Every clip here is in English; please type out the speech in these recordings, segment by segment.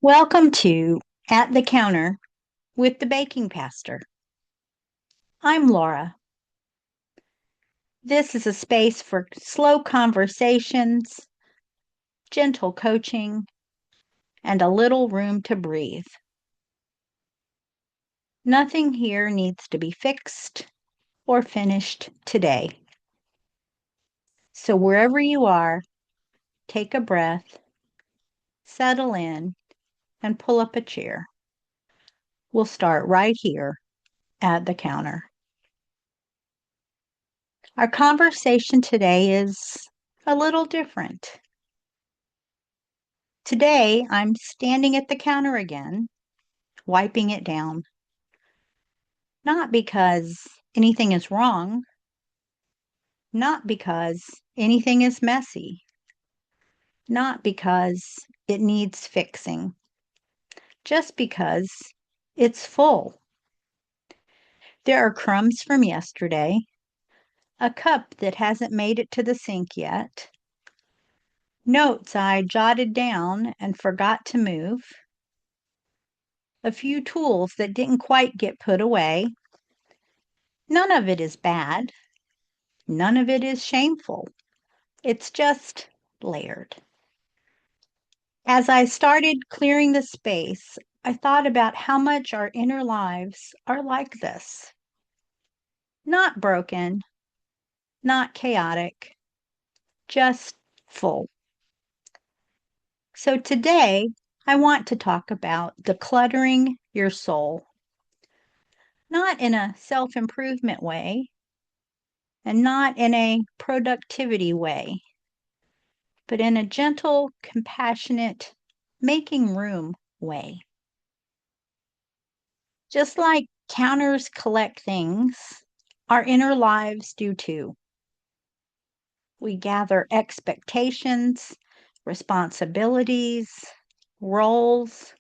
Welcome to At the Counter with the Baking Pastor. I'm Laura. This is a space for slow conversations, gentle coaching, and a little room to breathe. Nothing here needs to be fixed or finished today. So wherever you are, take a breath, settle in, and pull up a chair. We'll start right here at the counter. Our conversation today is a little different. Today, I'm standing at the counter again, wiping it down. Not because anything is wrong, not because anything is messy, not because it needs fixing, just because it's full. There are crumbs from yesterday, a cup that hasn't made it to the sink yet, notes I jotted down and forgot to move, a few tools that didn't quite get put away. None of it is bad. None of it is shameful. It's just layered. As I started clearing the space, I thought about how much our inner lives are like this. Not broken, not chaotic, just full. So today, I want to talk about decluttering your soul. Not in a self-improvement way, and not in a productivity way, but in a gentle, compassionate, making room way. Just like counters collect things, our inner lives do too. We gather expectations, responsibilities, roles,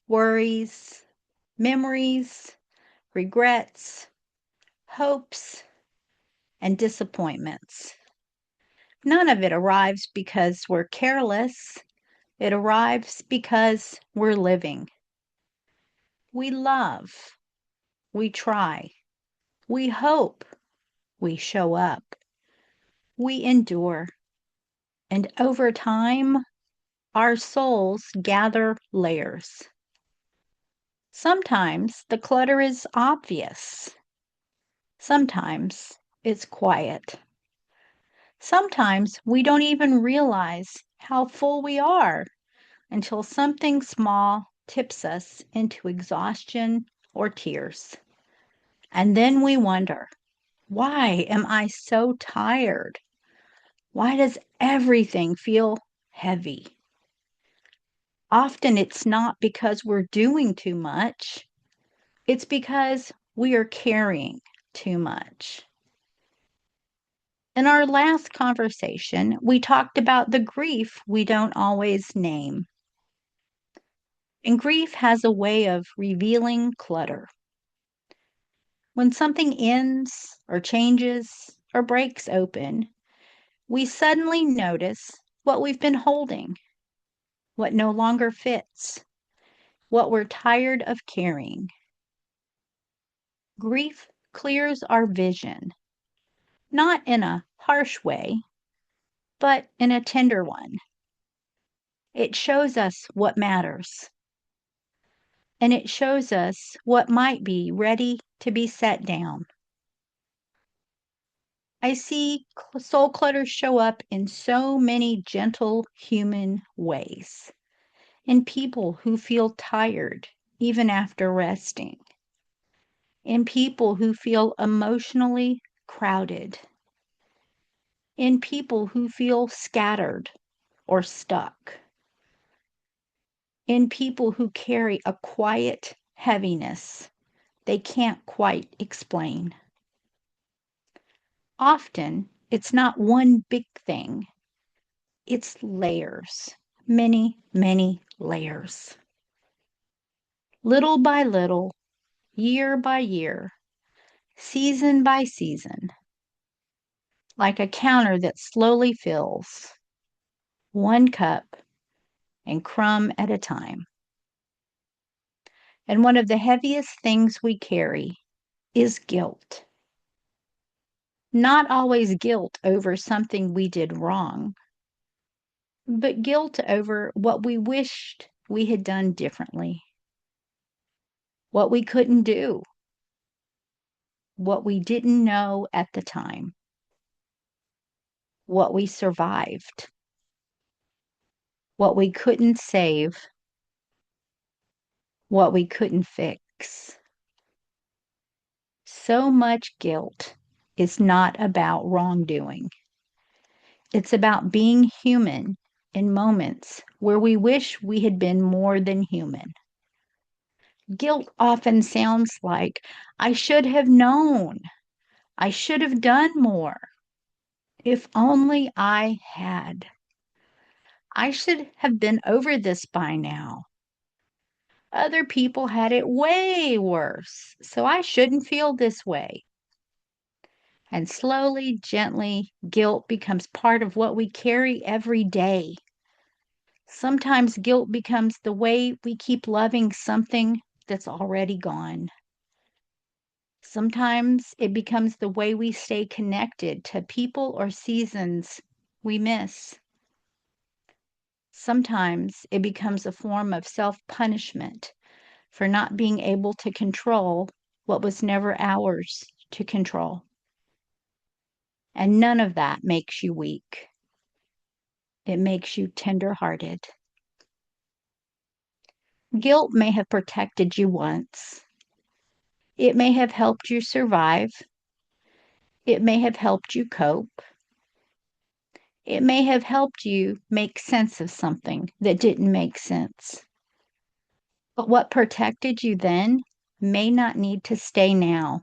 worries, memories, regrets, hopes, and disappointments. None of it arrives because we're careless. It arrives because we're living. We love. We try. We hope. We show up. We endure. And over time, our souls gather layers. Sometimes the clutter is obvious. Sometimes it's quiet. Sometimes we don't even realize how full we are until something small tips us into exhaustion or tears. And then we wonder, why am I so tired? Why does everything feel heavy? Often it's not because we're doing too much, it's because we are carrying too much. In our last conversation, we talked about the grief we don't always name. And grief has a way of revealing clutter. When something ends or changes or breaks open, we suddenly notice what we've been holding, what no longer fits, what we're tired of carrying. Grief clears our vision, not in a harsh way, but in a tender one. It shows us what matters, and it shows us what might be ready to be set down. I see soul clutter show up in so many gentle human ways, in people who feel tired even after resting, in people who feel emotionally crowded, in people who feel scattered or stuck, in people who carry a quiet heaviness they can't quite explain. Often, it's not one big thing, it's layers, many, many layers. Little by little, year by year, season by season, like a counter that slowly fills, one cup and crumb at a time. And one of the heaviest things we carry is guilt. Not always guilt over something we did wrong, but guilt over what we wished we had done differently, what we couldn't do, what we didn't know at the time, what we survived, what we couldn't save, what we couldn't fix. So much guilt is not about wrongdoing. It's about being human in moments where we wish we had been more than human. Guilt often sounds like, I should have known. I should have done more. If only I had. I should have been over this by now. Other people had it way worse, so I shouldn't feel this way. And slowly, gently, guilt becomes part of what we carry every day. Sometimes guilt becomes the way we keep loving something that's already gone. Sometimes it becomes the way we stay connected to people or seasons we miss. Sometimes it becomes a form of self-punishment for not being able to control what was never ours to control. And none of that makes you weak. It makes you tender-hearted. Guilt may have protected you once. It may have helped you survive. It may have helped you cope. It may have helped you make sense of something that didn't make sense. But what protected you then may not need to stay now.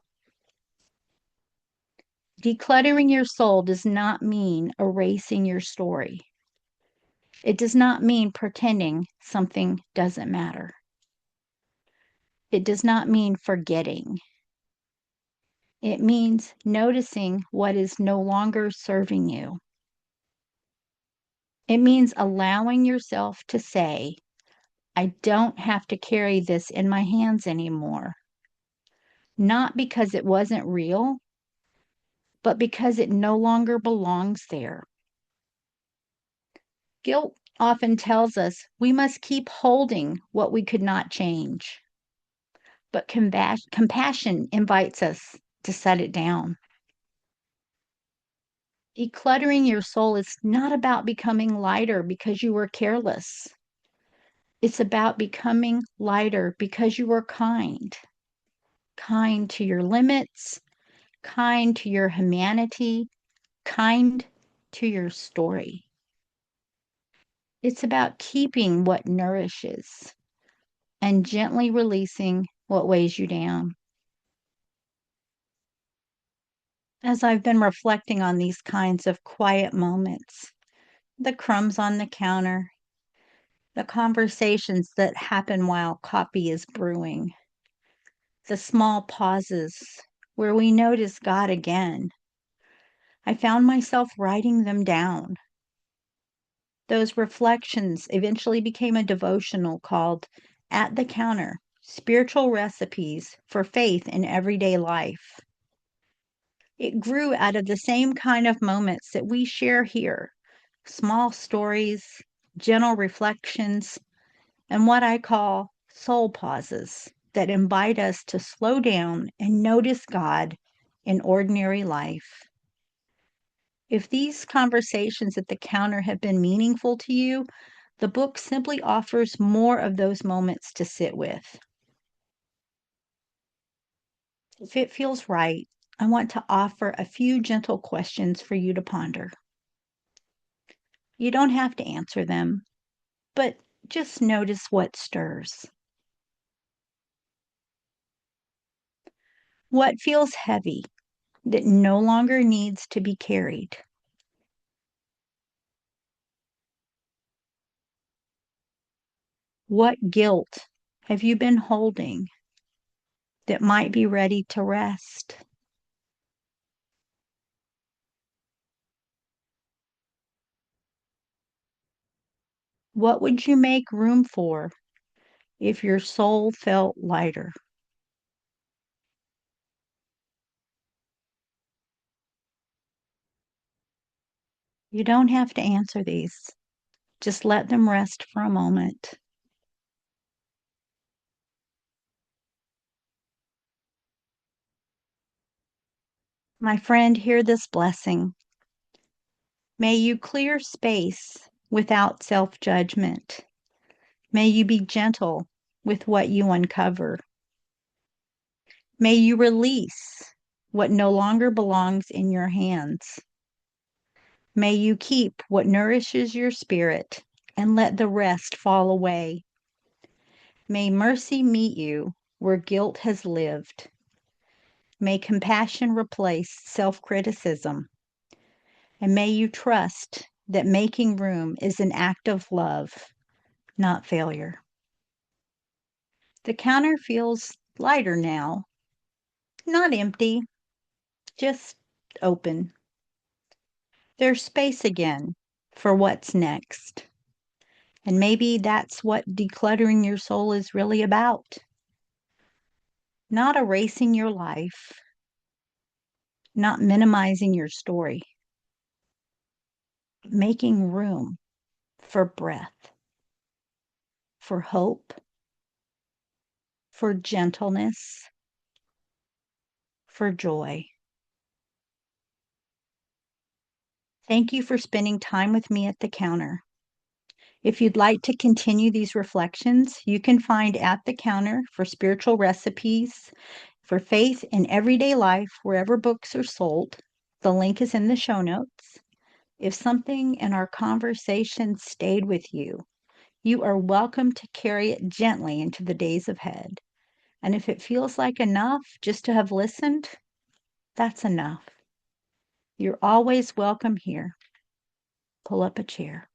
Decluttering your soul does not mean erasing your story. It does not mean pretending something doesn't matter. It does not mean forgetting. It means noticing what is no longer serving you. It means allowing yourself to say, I don't have to carry this in my hands anymore. Not because it wasn't real, but because it no longer belongs there. Guilt often tells us we must keep holding what we could not change. But compassion invites us to set it down. Decluttering your soul is not about becoming lighter because you were careless. It's about becoming lighter because you were kind. Kind to your limits, kind to your humanity, kind to your story. It's about keeping what nourishes and gently releasing what weighs you down. As I've been reflecting on these kinds of quiet moments, the crumbs on the counter, the conversations that happen while coffee is brewing, the small pauses where we notice God again, I found myself writing them down. Those reflections eventually became a devotional called At the Counter: Spiritual Recipes for Faith in Everyday Life. It grew out of the same kind of moments that we share here: small stories, gentle reflections, and what I call soul pauses that invite us to slow down and notice God in ordinary life. If these conversations at the counter have been meaningful to you, the book simply offers more of those moments to sit with. If it feels right, I want to offer a few gentle questions for you to ponder. You don't have to answer them, but just notice what stirs. What feels heavy that no longer needs to be carried? What guilt have you been holding that might be ready to rest? What would you make room for if your soul felt lighter? You don't have to answer these. Just let them rest for a moment. My friend, hear this blessing. May you clear space without self-judgment. May you be gentle with what you uncover. May you release what no longer belongs in your hands. May you keep what nourishes your spirit and let the rest fall away. May mercy meet you where guilt has lived. May compassion replace self-criticism. And may you trust that making room is an act of love, not failure. The counter feels lighter now, not empty, just open. There's space again for what's next. And maybe that's what decluttering your soul is really about. Not erasing your life, not minimizing your story, making room for breath, for hope, for gentleness, for joy. Thank you for spending time with me at the counter. If you'd like to continue these reflections, you can find At the Counter for spiritual recipes for faith in everyday life wherever books are sold. The link is in the show notes. If something in our conversation stayed with you, you are welcome to carry it gently into the days ahead. And if it feels like enough just to have listened, that's enough. You're always welcome here. Pull up a chair.